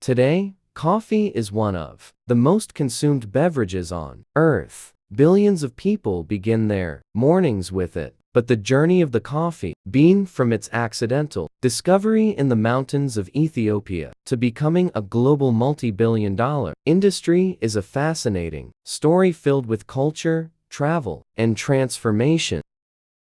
Today, coffee is one of the most consumed beverages on Earth. Billions of people begin their mornings with it. But the journey of the coffee bean from its accidental discovery in the mountains of Ethiopia to becoming a global multi-billion-dollar industry is a fascinating story filled with culture, travel, and transformation.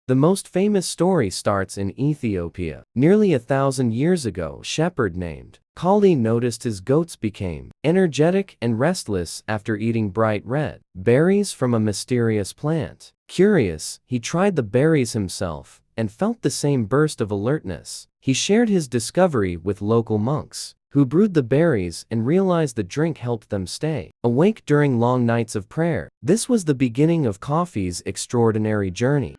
The most famous story starts in Ethiopia. Nearly 1,000 years ago, a shepherd named Kali noticed his goats became energetic and restless after eating bright red berries from a mysterious plant. Curious, he tried the berries himself and felt the same burst of alertness. He shared his discovery with local monks, who brewed the berries and realized the drink helped them stay awake during long nights of prayer. This was the beginning of coffee's extraordinary journey.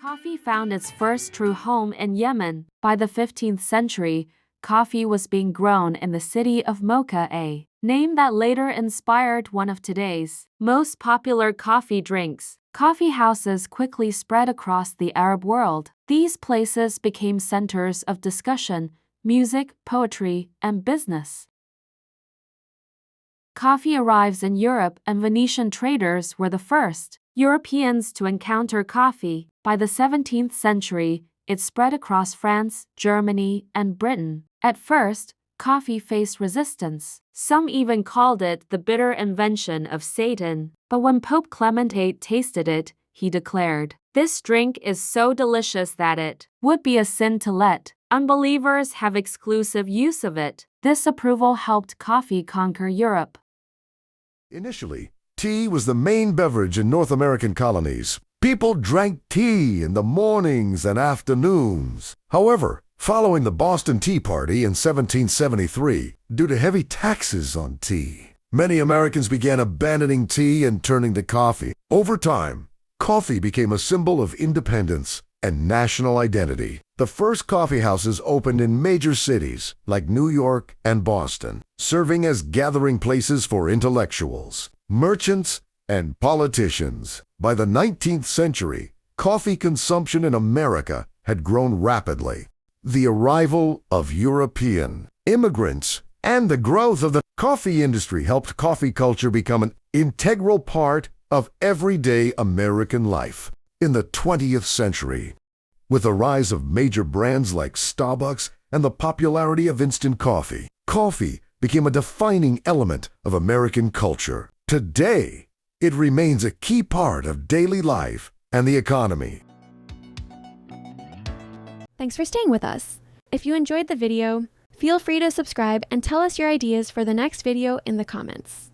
Coffee found its first true home in Yemen. By the 15th century, coffee was being grown in the city of Mocha, a name that later inspired one of today's most popular coffee drinks. Coffee houses quickly spread across the Arab world. These places became centers of discussion, music, poetry, and business. Coffee arrives in Europe, and Venetian traders were the first Europeans to encounter coffee. By the 17th century, it spread across France, Germany, and Britain. At first, coffee faced resistance. Some even called it the bitter invention of Satan. But when Pope Clement VIII tasted it, he declared, "This drink is so delicious that it would be a sin to let unbelievers have exclusive use of it." This approval helped coffee conquer Europe. Initially, tea was the main beverage in North American colonies. People drank tea in the mornings and afternoons. However, following the Boston Tea Party in 1773, due to heavy taxes on tea, many Americans began abandoning tea and turning to coffee. Over time, coffee became a symbol of independence and national identity. The first coffee houses opened in major cities like New York and Boston, serving as gathering places for intellectuals, merchants, and politicians. By the 19th century, coffee consumption in America had grown rapidly. The arrival of European immigrants and the growth of the coffee industry helped coffee culture become an integral part of everyday American life. In the 20th century, with the rise of major brands like Starbucks and the popularity of instant coffee, coffee became a defining element of American culture. Today, it remains a key part of daily life and the economy. Thanks for staying with us. If you enjoyed the video, feel free to subscribe and tell us your ideas for the next video in the comments.